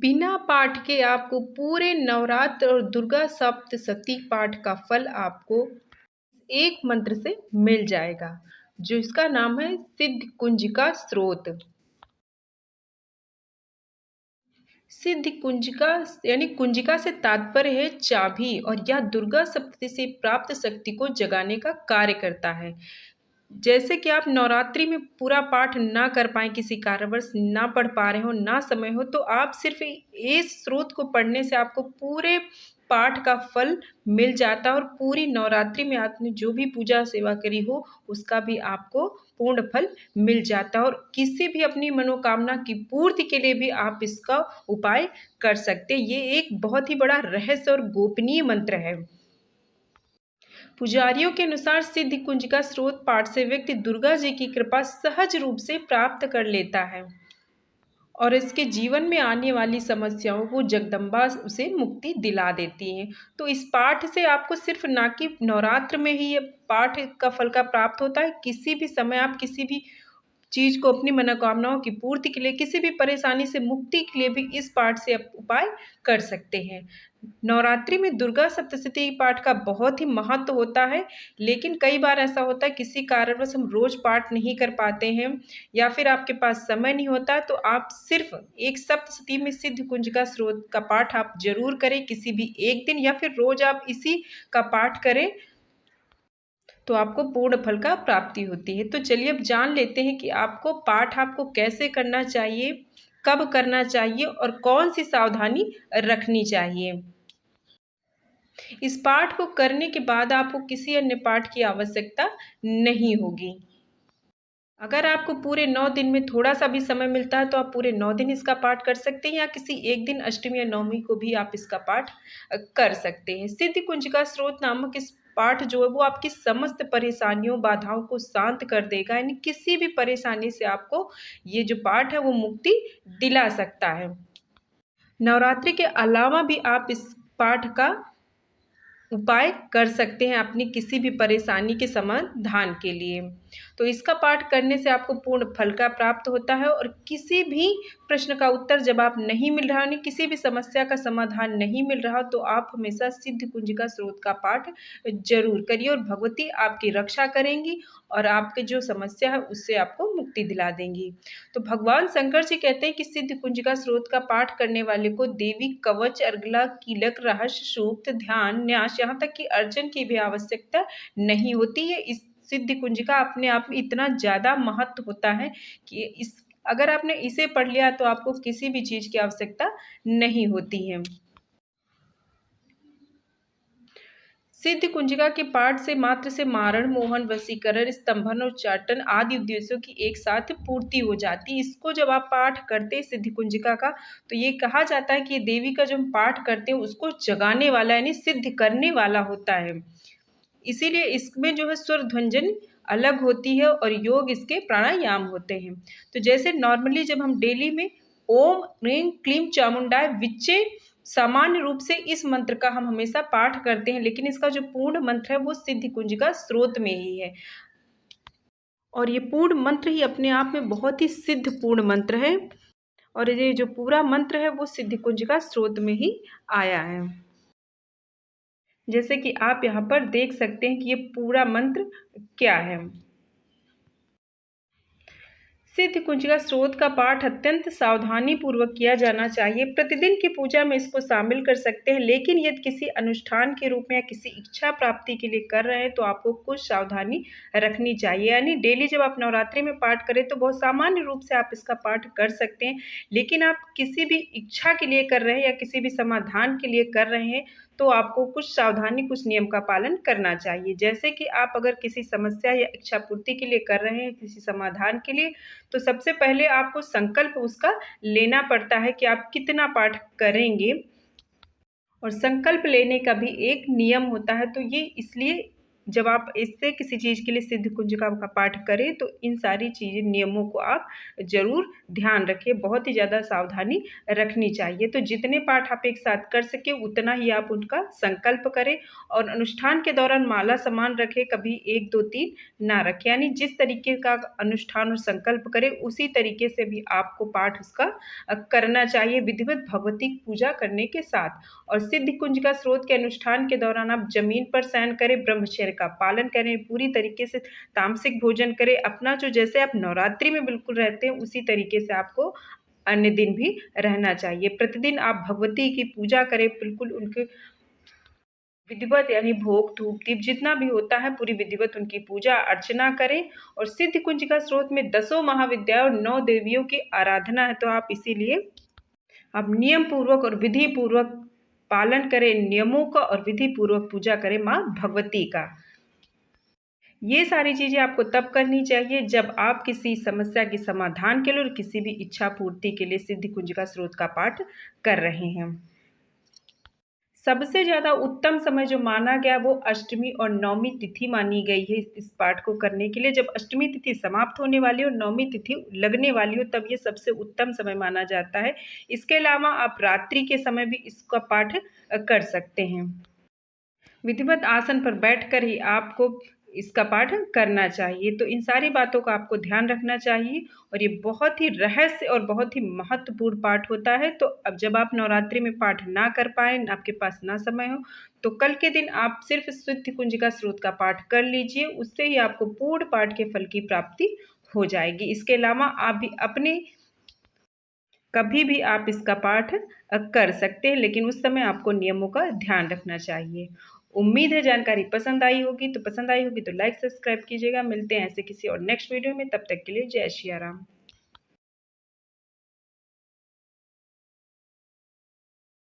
बिना पाठ के आपको पूरे नवरात्र और दुर्गा सप्तशती पाठ का फल आपको एक मंत्र से मिल जाएगा, जो इसका नाम है सिद्ध कुंजिका स्रोत। सिद्ध कुंजिका यानी कुंजिका से तात्पर्य है चाबी, और यह दुर्गा सप्तशती से प्राप्त शक्ति को जगाने का कार्य करता है। जैसे कि आप नवरात्रि में पूरा पाठ ना कर पाएँ, किसी कारणवश ना पढ़ पा रहे हो, ना समय हो, तो आप सिर्फ़ इस स्रोत को पढ़ने से आपको पूरे पाठ का फल मिल जाता है, और पूरी नवरात्रि में आपने जो भी पूजा सेवा करी हो, उसका भी आपको पूर्ण फल मिल जाता है, और किसी भी अपनी मनोकामना की पूर्ति के लिए भी आप इसका उपाय कर सकते हैं। ये एक बहुत ही बड़ा रहस्य और गोपनीय मंत्र है। पुजारियों के अनुसार सिद्ध कुंजिका स्रोत पाठ से व्यक्ति दुर्गा जी की कृपा सहज रूप से प्राप्त कर लेता है, और इसके जीवन में आने वाली समस्याओं को जगदम्बा उसे मुक्ति दिला देती हैं। तो इस पाठ से आपको सिर्फ ना कि नवरात्र में ही ये पाठ का फल का प्राप्त होता है, किसी भी समय आप किसी भी चीज़ को, अपनी मनोकामनाओं की पूर्ति के लिए, किसी भी परेशानी से मुक्ति के लिए भी इस पाठ से आप उपाय कर सकते हैं। नवरात्रि में दुर्गा सप्तशती पाठ का बहुत ही महत्व होता है, लेकिन कई बार ऐसा होता है किसी कारणवश हम रोज़ पाठ नहीं कर पाते हैं, या फिर आपके पास समय नहीं होता है, तो आप सिर्फ़ एक सप्तशती में सिद्ध कुंजिका स्रोत का पाठ आप ज़रूर करें, किसी भी एक दिन, या फिर रोज़ आप इसी का पाठ करें, तो आपको पूर्ण फल का प्राप्ति होती है। तो चलिए अब जान लेते हैं कि आपको पाठ आपको कैसे करना चाहिए, कब करना चाहिए और कौन-सी सावधानी रखनी चाहिए। इस पाठ को करने के बाद आपको किसी अन्य पाठ की आवश्यकता नहीं होगी। अगर आपको पूरे 9 दिन में थोड़ा-सा भी समय मिलता है, तो आप पूरे 9 दिन इसका पाठ कर सकते हैं, या किसी एक दिन अष्टमी या नवमी को भी आप इसका पाठ कर सकते हैं। सिद्ध कुंजिका स्रोत नामक इस पाठ जो है वो आपकी समस्त परेशानियों, बाधाओं को शांत कर देगा, यानी किसी भी परेशानी से आपको ये जो पाठ है वो मुक्ति दिला सकता है। नवरात्रि के अलावा भी आप इस पाठ का उपाय कर सकते हैं अपनी किसी भी परेशानी के समाधान के लिए। तो इसका पाठ करने से आपको पूर्ण फल का प्राप्त होता है, और किसी भी प्रश्न का उत्तर जब आप नहीं मिल रहा, यानी किसी भी समस्या का समाधान नहीं मिल रहा, तो आप हमेशा सिद्ध कुंजिका स्रोत का पाठ ज़रूर करिए, और भगवती आपकी रक्षा करेंगी, और आपकी जो समस्या है उससे आपको मुक्ति दिला देंगी। तो भगवान शंकर जी कहते हैं कि सिद्ध कुंजिका स्रोत का पाठ करने वाले को देवी कवच, अर्गला, कीलक, रहस्य, सूक्त, ध्यान, न्यास, यहाँ तक कि अर्चन की भी आवश्यकता नहीं होती है। इस सिद्ध कुंजिका अपने आप में इतना ज़्यादा महत्व होता है कि इस अगर आपने इसे पढ़ लिया, तो आपको किसी भी चीज़ की आवश्यकता नहीं होती है। सिद्ध कुंजिका के पाठ से मात्र से मारण, मोहन, वशीकरण, स्तंभन और उच्चाटन आदि उद्देश्यों की एक साथ पूर्ति हो जाती है। इसको जब आप पाठ करते हैं सिद्ध कुंजिका का, तो ये कहा जाता है कि ये देवी का जो हम पाठ करते हैं उसको जगाने वाला, यानी सिद्ध करने वाला होता है। इसीलिए इसमें जो है स्वर ध्वंजन अलग होती है, और योग इसके प्राणायाम होते हैं। तो जैसे नॉर्मली जब हम डेली में ओम ह्रीं क्लीं चामुंडाय विच्चे, सामान्य रूप से इस मंत्र का हम हमेशा पाठ करते हैं, लेकिन इसका जो पूर्ण मंत्र है वो सिद्ध कुंजिका स्रोत में ही है, और ये पूर्ण मंत्र ही अपने आप में बहुत ही सिद्ध पूर्ण मंत्र है, और ये जो पूरा मंत्र है वो सिद्ध कुंजिका स्रोत में ही आया है। जैसे कि आप यहाँ पर देख सकते हैं कि ये पूरा मंत्र क्या है। सिद्ध कुंजिका स्रोत का पाठ अत्यंत सावधानी पूर्वक किया जाना चाहिए। प्रतिदिन की पूजा में इसको शामिल कर सकते हैं, लेकिन यदि किसी अनुष्ठान के रूप में या किसी इच्छा प्राप्ति के लिए कर रहे हैं, तो आपको कुछ सावधानी रखनी चाहिए। यानी डेली जब आप नवरात्रि में पाठ करें, तो बहुत सामान्य रूप से आप इसका पाठ कर सकते हैं, लेकिन आप किसी भी इच्छा के लिए कर रहे हैं या किसी भी समाधान के लिए कर रहे हैं, तो आपको कुछ सावधानी, कुछ नियम का पालन करना चाहिए। जैसे कि आप अगर किसी समस्या या इच्छा पूर्ति के लिए कर रहे हैं, किसी समाधान के लिए, तो सबसे पहले आपको संकल्प उसका लेना पड़ता है कि आप कितना पाठ करेंगे, और संकल्प लेने का भी एक नियम होता है। तो ये इसलिए जब आप इससे किसी चीज़ के लिए सिद्ध कुंजिका का पाठ करें तो इन सारी चीज़ें नियमों को आप ज़रूर ध्यान रखें, बहुत ही ज़्यादा सावधानी रखनी चाहिए। तो जितने पाठ आप एक साथ कर सकें उतना ही आप उनका संकल्प करें और अनुष्ठान के दौरान माला समान रखें, कभी 1, 2, 3 ना रखें। यानी जिस तरीके का अनुष्ठान और संकल्प करें उसी तरीके से भी आपको पाठ उसका करना चाहिए विधिवत भगवती पूजा करने के साथ। और सिद्ध कुंजिका स्रोत के अनुष्ठान के दौरान आप जमीन पर शयन करें, ब्रह्मचर्य का पालन करें, पूरी तरीके से तामसिक भोजन करें। अपना जो जैसे आप नवरात्रि में बिल्कुल रहते हैं उसी तरीके से आपको अन्य दिन भी रहना चाहिए। प्रतिदिन आप भगवती की पूजा करें, बिल्कुल उनके विधिवत यानी भोग, धूप, दीप जितना भी होता है पूरी विधिवत उनकी पूजा अर्चना करें। और सिद्ध कुंजिका स्रोत में 10 महाविद्या और 9 देवियों की आराधना है, तो आप इसीलिए आप नियम पूर्वक और विधि पूर्वक पालन करें नियमों का और विधि पूर्वक पूजा करें माँ भगवती का। ये सारी चीज़ें आपको तब करनी चाहिए जब आप किसी समस्या के समाधान के लिए और किसी भी इच्छा पूर्ति के लिए सिद्ध कुंजिका स्रोत का पाठ कर रहे हैं। सबसे ज़्यादा उत्तम समय जो माना गया वो अष्टमी और नवमी तिथि मानी गई है इस पाठ को करने के लिए। जब अष्टमी तिथि समाप्त होने वाली हो और नवमी तिथि लगने वाली हो तब ये सबसे उत्तम समय माना जाता है। इसके अलावा आप रात्रि के समय भी इसका पाठ कर सकते हैं। विधिवत आसन पर बैठकर ही आपको इसका पाठ करना चाहिए। तो इन सारी बातों का आपको ध्यान रखना चाहिए और ये बहुत ही रहस्य और बहुत ही महत्वपूर्ण पाठ होता है। तो अब जब आप नवरात्रि में पाठ ना कर पाएँ, आपके पास ना समय हो, तो कल के दिन आप सिर्फ़ सिद्ध कुंजिका स्रोत का पाठ कर लीजिए, उससे ही आपको पूर्ण पाठ के फल की प्राप्ति हो जाएगी। इसके अलावा आप भी अपने कभी भी आप इसका पाठ कर सकते हैं, लेकिन उस समय आपको नियमों का ध्यान रखना चाहिए। उम्मीद है जानकारी पसंद आई होगी, तो लाइक सब्सक्राइब कीजिएगा। मिलते हैं ऐसे किसी और नेक्स्ट वीडियो में, तब तक के लिए जय सिया राम।